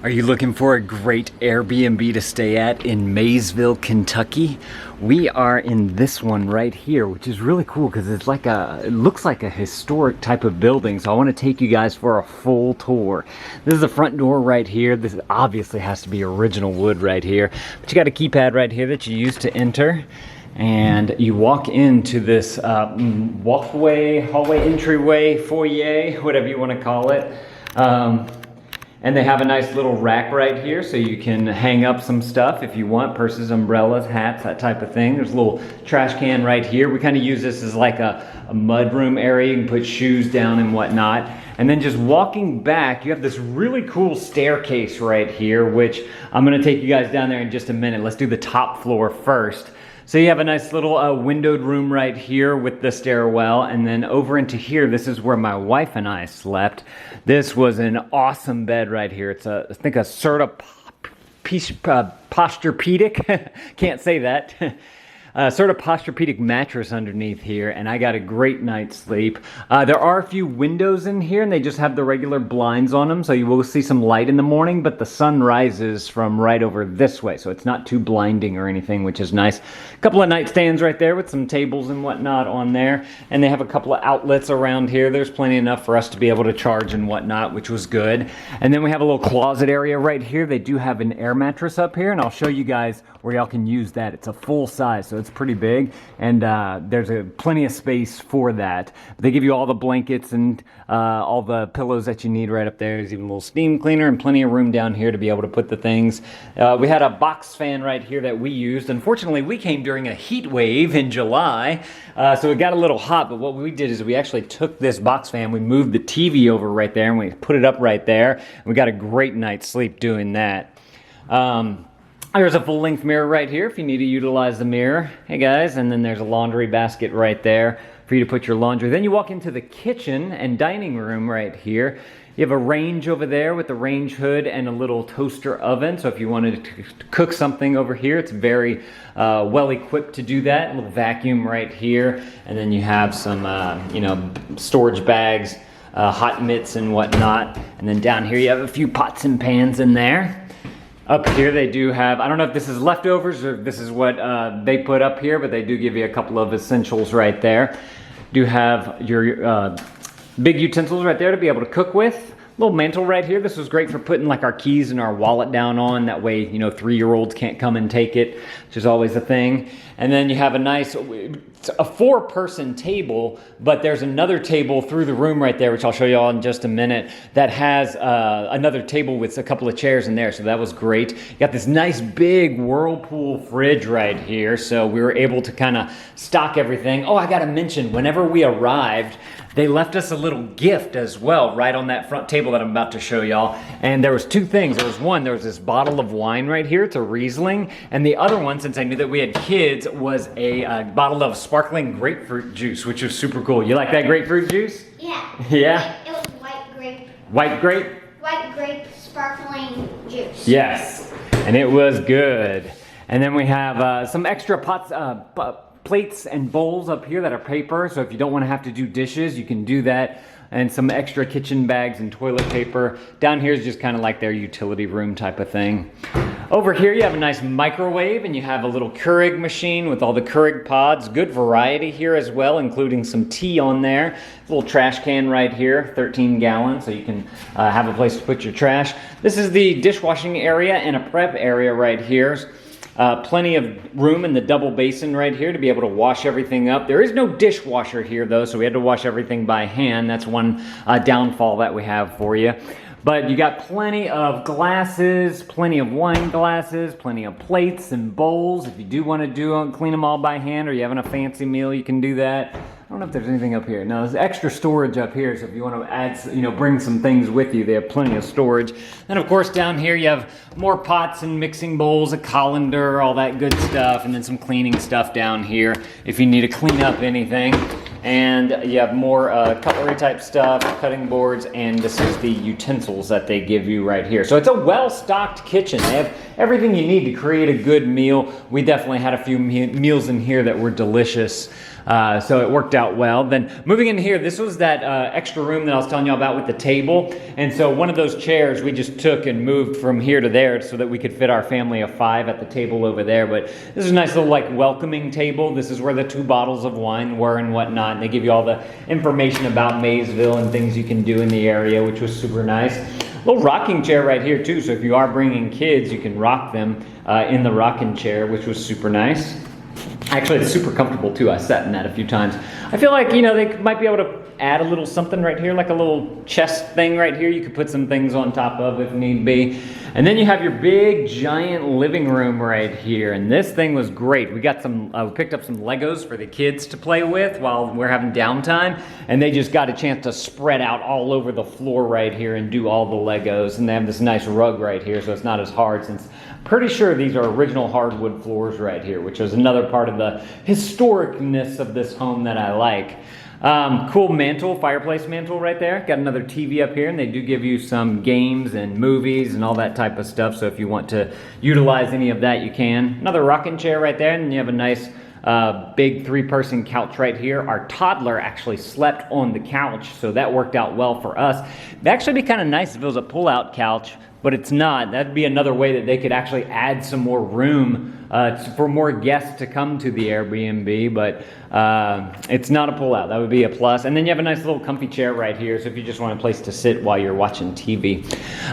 Are you looking for a great Airbnb to stay at in Maysville, Kentucky? We are in this one right here, which is really cool because it's like it looks like a historic type of building. So I want to take you guys for a full tour. This is the front door right here. This obviously has to be original wood right here, but you got a keypad right here that you use to enter. And you walk into this walkway, hallway, entryway, foyer, whatever you want to call it. And they have a nice little rack right here so you can hang up some stuff if you want, purses, umbrellas, hats, that type of thing. There's a little trash can right here. We kind of use this as like a mud room area. You can put shoes down and whatnot. And then just walking back, you have this really cool staircase right here, which I'm gonna take you guys down there in just a minute. Let's do the top floor first. So you have a nice little windowed room right here with the stairwell, and then over into here, this is where my wife and I slept. This was an awesome bed right here. It's I think a Posturepedic, can't say that. Sort of Posturepedic mattress underneath here, and I got a great night's sleep. There are a few windows in here, and they just have the regular blinds on them, so you will see some light in the morning, but the sun rises from right over this way, so it's not too blinding or anything, which is nice. A couple of nightstands right there with some tables and whatnot on there, and they have a couple of outlets around here. There's plenty enough for us to be able to charge and whatnot, which was good. And then we have a little closet area right here. They do have an air mattress up here, and I'll show you guys where y'all can use that. It's a full size, so it's pretty big, and there's plenty of space for that. They give you all the blankets and all the pillows that you need right up there. There's even a little steam cleaner and plenty of room down here to be able to put the things. We had a box fan right here that we used. Unfortunately, we came during a heat wave in July, so it got a little hot, but what we did is we actually took this box fan, we moved the TV over right there, and we put it up right there, and we got a great night's sleep doing that. There's a full-length mirror right here if you need to utilize the mirror. Hey guys, and then there's a laundry basket right there for you to put your laundry. Then you walk into the kitchen and dining room right here. You have a range over there with the range hood and a little toaster oven. So if you wanted to cook something over here, it's very well equipped to do that. A little vacuum right here. And then you have some, storage bags, hot mitts and whatnot. And then down here you have a few pots and pans in there. Up here they do have, I don't know if this is leftovers or if this is what they put up here, but they do give you a couple of essentials right there. Do have your big utensils right there to be able to cook with. Little mantle right here. This was great for putting like our keys and our wallet down on. That way, 3-year-olds can't come and take it, which is always a thing. And then you have a nice, a 4-person table, but there's another table through the room right there, which I'll show you all in just a minute, that has another table with a couple of chairs in there. So that was great. You got this nice big Whirlpool fridge right here. So we were able to kind of stock everything. Oh, I got to mention, whenever we arrived, they left us a little gift as well, right on that front table that I'm about to show y'all. And there was 2 things. There was this bottle of wine right here. It's a Riesling. And the other one, since I knew that we had kids, was a bottle of sparkling grapefruit juice, which was super cool. You like that grapefruit juice? Yeah. Yeah? It was white grape. White grape? White grape sparkling juice. Yes. And it was good. And then we have some extra pots, plates and bowls up here that are paper, so if you don't want to have to do dishes, you can do that, and some extra kitchen bags and toilet paper. Down here is just kind of like their utility room type of thing. Over here you have a nice microwave, and you have a little Keurig machine with all the Keurig pods. Good variety here as well, including some tea on there. A little trash can right here, 13 gallons, so you can have a place to put your trash. This is the dishwashing area and a prep area right here. Plenty of room in the double basin right here to be able to wash everything up. There is no dishwasher here though, so we had to wash everything by hand. That's one downfall that we have for you. But you got plenty of glasses, plenty of wine glasses, plenty of plates and bowls. If you do want to clean them all by hand, or you're having a fancy meal, you can do that. I don't know if there's anything up here. No, there's extra storage up here, so if you want to add, bring some things with you, they have plenty of storage. Then of course down here you have more pots and mixing bowls, a colander, all that good stuff, and then some cleaning stuff down here if you need to clean up anything. And you have more cutlery type stuff, cutting boards, and this is the utensils that they give you right here. So it's a well-stocked kitchen. They have everything you need to create a good meal. We definitely had a few meals in here that were delicious. So it worked out well. Then moving in here, this was that extra room that I was telling you about with the table. And so one of those chairs we just took and moved from here to there so that we could fit our family of 5 at the table over there. But this is a nice little like welcoming table. This is where the 2 bottles of wine were and whatnot. And they give you all the information about Maysville and things you can do in the area, which was super nice. Little rocking chair right here too. So if you are bringing kids, you can rock them in the rocking chair, which was super nice. Actually, it's super comfortable too. I sat in that a few times. I feel like, you know, they might be able to add a little something right here, like a little chest thing right here. You could put some things on top of if need be. And then you have your big, giant living room right here. And this thing was great. We got some, we picked up some Legos for the kids to play with while we're having downtime. And they just got a chance to spread out all over the floor right here and do all the Legos. And they have this nice rug right here, so it's not as hard, since pretty sure these are original hardwood floors right here, which is another part of the historicness of this home that I like. Cool mantle, fireplace mantle right there. Got another TV up here, and they do give you some games and movies and all that type of stuff. So if you want to utilize any of that, you can. Another rocking chair right there, and you have a nice big 3-person couch right here. Our toddler actually slept on the couch, so that worked out well for us. It'd actually be kind of nice if it was a pull-out couch, but it's not. That'd be another way that they could actually add some more room for more guests to come to the Airbnb, but it's not a pull-out. That would be a plus. And then you have a nice little comfy chair right here, so if you just want a place to sit while you're watching TV.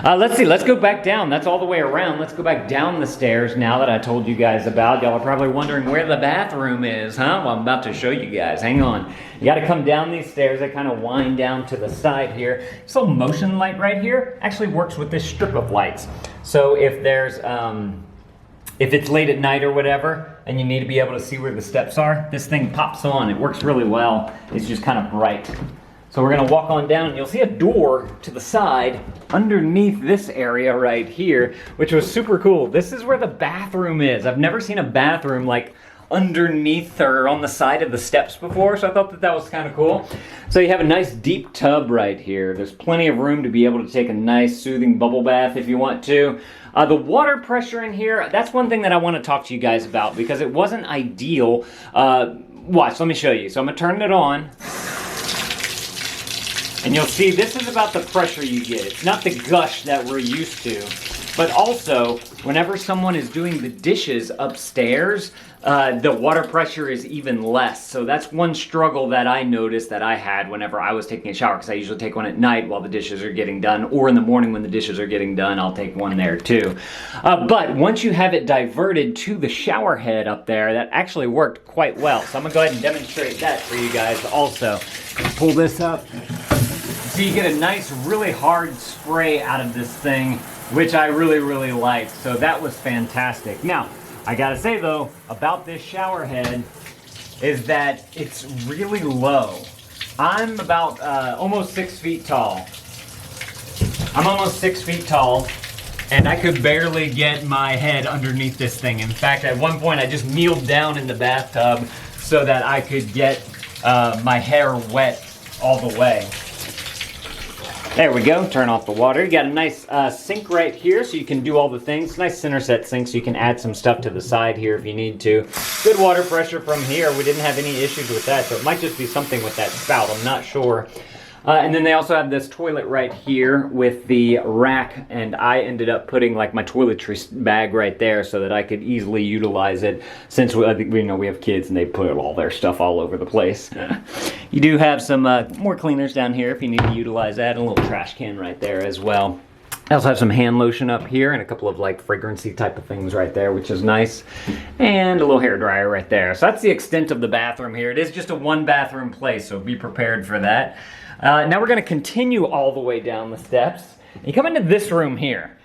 Let's see, let's go back down. That's all the way around. Let's go back down the stairs now that I told you guys about. Y'all are probably wondering where the bathroom is, huh? Well, I'm about to show you guys. Hang on. You got to come down these stairs. They kind of wind down to the side here. This little motion light right here actually works with this strip of lights. So if there's if it's late at night or whatever, and you need to be able to see where the steps are, this thing pops on. It works really well. It's just kind of bright. So we're gonna walk on down, and you'll see a door to the side underneath this area right here, which was super cool. This is where the bathroom is. I've never seen a bathroom like underneath or on the side of the steps before, so I thought that that was kind of cool. So you have a nice deep tub right here. There's plenty of room to be able to take a nice soothing bubble bath if you want to. The water pressure in here, that's one thing that I want to talk to you guys about because it wasn't ideal. Watch, let me show you. So I'm going to turn it on. And you'll see this is about the pressure you get. It's not the gush that we're used to. But also, whenever someone is doing the dishes upstairs, the water pressure is even less. So that's one struggle that I noticed that I had whenever I was taking a shower, because I usually take one at night while the dishes are getting done, or in the morning when the dishes are getting done, I'll take one there too. But once you have it diverted to the shower head up there, that actually worked quite well. So I'm gonna go ahead and demonstrate that for you guys also. Pull this up. So you get a nice, really hard spray out of this thing, which I really liked. So that was fantastic. Now, I gotta say though, about this shower head, is that it's really low. I'm about almost 6 feet tall. I'm almost 6 feet tall, and I could barely get my head underneath this thing. In fact, at one point I just kneeled down in the bathtub so that I could get my hair wet all the way. There we go, turn off the water. You got a nice sink right here so you can do all the things. Nice center set sink so you can add some stuff to the side here if you need to. Good water pressure from here. We didn't have any issues with that, so it might just be something with that spout, I'm not sure. And then they also have this toilet right here with the rack, and I ended up putting like my toiletries bag right there so that I could easily utilize it, since we have kids and they put all their stuff all over the place. You do have some more cleaners down here if you need to utilize that, and a little trash can right there as well. I also have some hand lotion up here and a couple of like fragrancy type of things right there, which is nice. And a little hair dryer right there. So that's the extent of the bathroom here. It is just a 1-bathroom place, so be prepared for that. Now we're going to continue all the way down the steps. You come into this room here.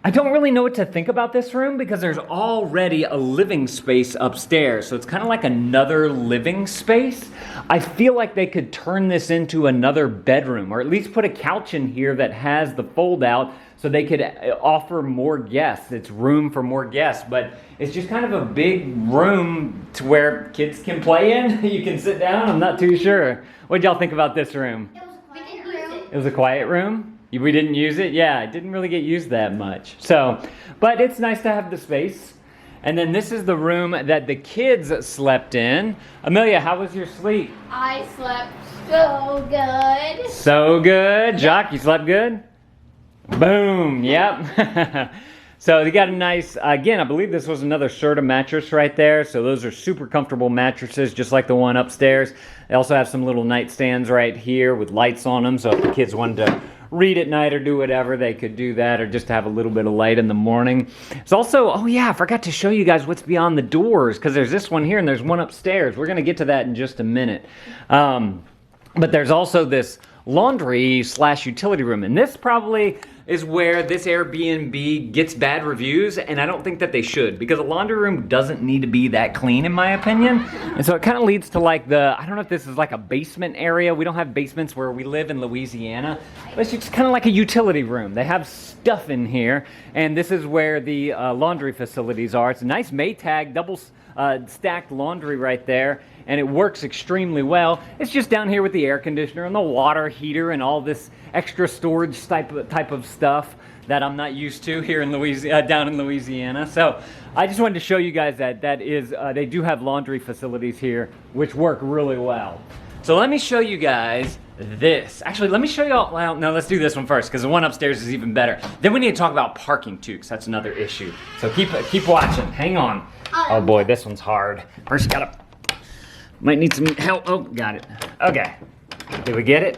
I don't really know what to think about this room because there's already a living space upstairs. So it's kind of like another living space. I feel like they could turn this into another bedroom, or at least put a couch in here that has the fold out so they could offer more guests. It's room for more guests, but it's just kind of a big room to where kids can play in. You can sit down, I'm not too sure. What did y'all think about this room? It was a quiet room. It was a quiet room? We didn't use it? Yeah, it didn't really get used that much. So, but it's nice to have the space. And then this is the room that the kids slept in. Amelia, how was your sleep? I slept so good. So good. Jacques, you slept good? Boom. Yep. So they got a nice, again, I believe this was another Serta mattress right there. So those are super comfortable mattresses, just like the one upstairs. They also have some little nightstands right here with lights on them. So if the kids wanted to read at night or do whatever, they could do that, or just have a little bit of light in the morning. It's also, oh yeah, I forgot to show you guys what's beyond the doors, because there's this one here and there's one upstairs. We're going to get to that in just a minute. But there's also this laundry / utility room, and this probably is where this Airbnb gets bad reviews, and I don't think that they should, because a laundry room doesn't need to be that clean in my opinion. And so it kind of leads to like the, I don't know if this is like a basement area. We don't have basements where we live in Louisiana, but it's just kind of like a utility room. They have stuff in here, and this is where the laundry facilities are. It's a nice Maytag double stacked laundry right there, and it works extremely well. It's just down here with the air conditioner and the water heater and all this extra storage type of stuff that I'm not used to here in Louisiana, down in Louisiana. So I just wanted to show you guys that they do have laundry facilities here, which work really well. So let me show you guys this. Actually, let me show you all, well, no, let's do this one first, because the one upstairs is even better. Then we need to talk about parking too, because that's another issue. So keep watching, hang on. Oh boy, this one's hard. First might need some help. Oh, got it. Okay, did we get it?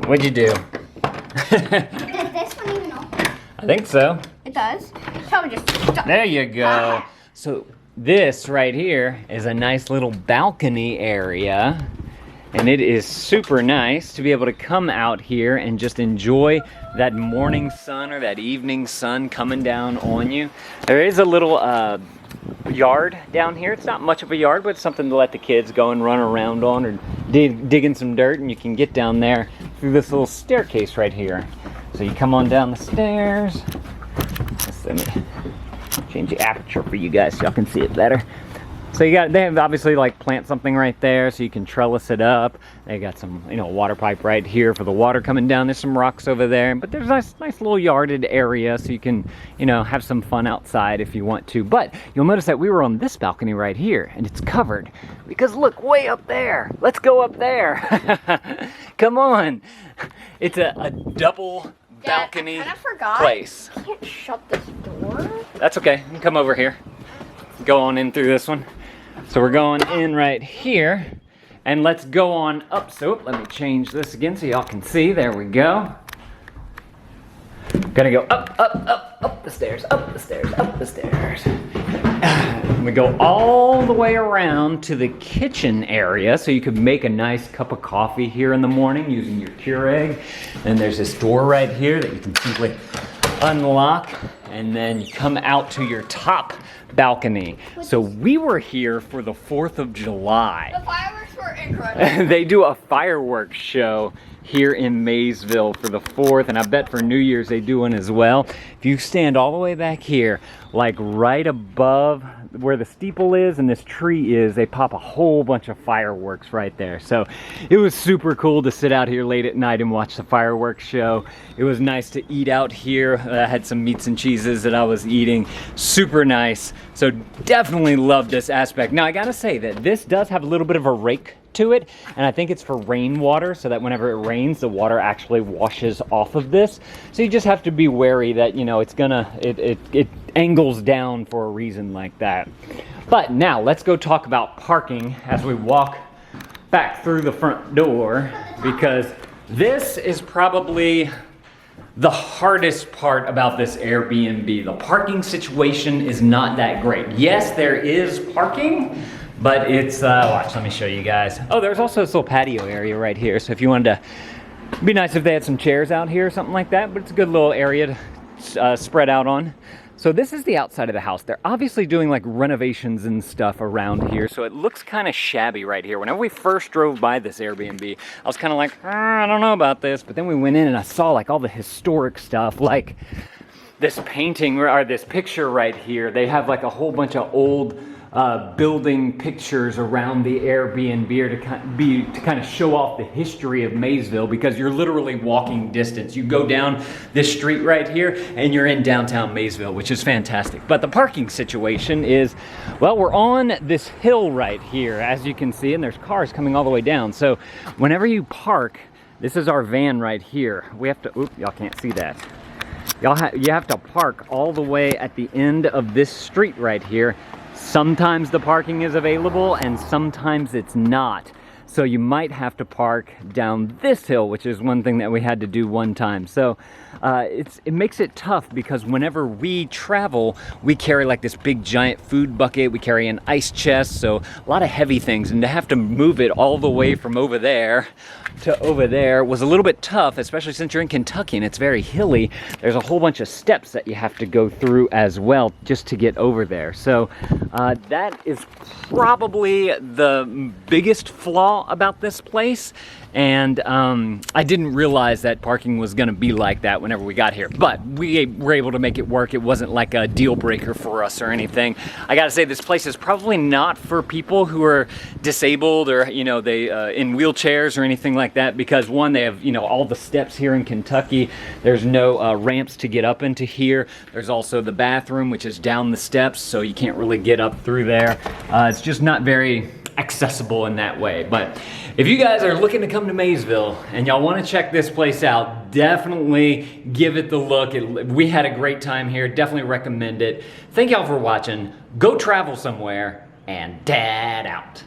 What'd you do? Does this one even open? I think so. It does. Probably just stop. There you go. So this right here is a nice little balcony area, and it is super nice to be able to come out here and just enjoy that morning sun or that evening sun coming down on you. There is a little yard down here. It's not much of a yard, but it's something to let the kids go and run around on, or dig in some dirt, and you can get down there through this little staircase right here. So you come on down the stairs. Let me change the aperture for you guys so y'all can see it better. So they have obviously like plant something right there so you can trellis it up. They got some, water pipe right here for the water coming down. There's some rocks over there, but there's a nice little yarded area so you can, have some fun outside if you want to. But you'll notice that we were on this balcony right here, and it's covered because look, way up there. Let's go up there. Come on. It's a double balcony Dad, I kinda forgot. place. I can't shut this door. That's okay. You can come over here. Go on in through this one. So we're going in right here, and let's go on up. So let me change this again so y'all can see. There we go. Gonna go up the stairs, up the stairs, up the stairs. We go all the way around to the kitchen area, so you could make a nice cup of coffee here in the morning using your Keurig. And there's this door right here that you can simply unlock, and then you come out to your top balcony. So we were here for the 4th of July. The fireworks were incredible. They do a fireworks show here in Maysville for the 4th, and I bet for New Year's they do one as well. If you stand all the way back here, like right above where the steeple is and this tree is, they pop a whole bunch of fireworks right there. So it was super cool to sit out here late at night and watch the fireworks show. It was nice to eat out here. I had some meats and cheeses that I was eating. Super nice. So definitely love this aspect. Now I gotta say that this does have a little bit of a rake to it, and I think it's for rainwater, so that whenever it rains, the water actually washes off of this. So you just have to be wary that, it angles down for a reason like that. But now let's go talk about parking as we walk back through the front door, because this is probably the hardest part about this Airbnb. The parking situation is not that great. Yes, there is parking, but it's, watch, let me show you guys. Oh, there's also this little patio area right here. So if you wanted to, it'd be nice if they had some chairs out here or something like that, but it's a good little area to spread out on. So this is the outside of the house. They're obviously doing like renovations and stuff around here, so it looks kind of shabby right here. Whenever we first drove by this Airbnb, I was kind of like, I don't know about this. But then we went in and I saw like all the historic stuff, like this painting or this picture right here. They have like a whole bunch of old building pictures around the Airbnb or to kind of show off the history of Maysville, because you're literally walking distance. You go down this street right here and you're in downtown Maysville, which is fantastic. But the parking situation is, well, we're on this hill right here, as you can see, and there's cars coming all the way down. So whenever you park, this is our van right here. We have to, y'all can't see that. You have to park all the way at the end of this street right here. Sometimes the parking is available and sometimes it's not. So you might have to park down this hill, which is one thing that we had to do one time. So it makes it tough, because whenever we travel, we carry like this big giant food bucket, we carry an ice chest, so a lot of heavy things, and to have to move it all the way from over there to over there was a little bit tough, especially since you're in Kentucky and it's very hilly. There's a whole bunch of steps that you have to go through as well just to get over there. So that is probably the biggest flaw about this place. And I didn't realize that parking was gonna be like that whenever we got here, but we were able to make it work. It wasn't like a deal breaker for us or anything. I gotta say, this place is probably not for people who are disabled or, you know, they in wheelchairs or anything like that, because one, they have, you know, all the steps here in Kentucky. There's no ramps to get up into here. There's also the bathroom, which is down the steps, so you can't really get up through there. It's just not very accessible in that way. But if you guys are looking to come to Maysville and y'all want to check this place out, definitely give it the look. We had a great time here. Definitely recommend it. Thank y'all for watching. Go travel somewhere, and Dad out.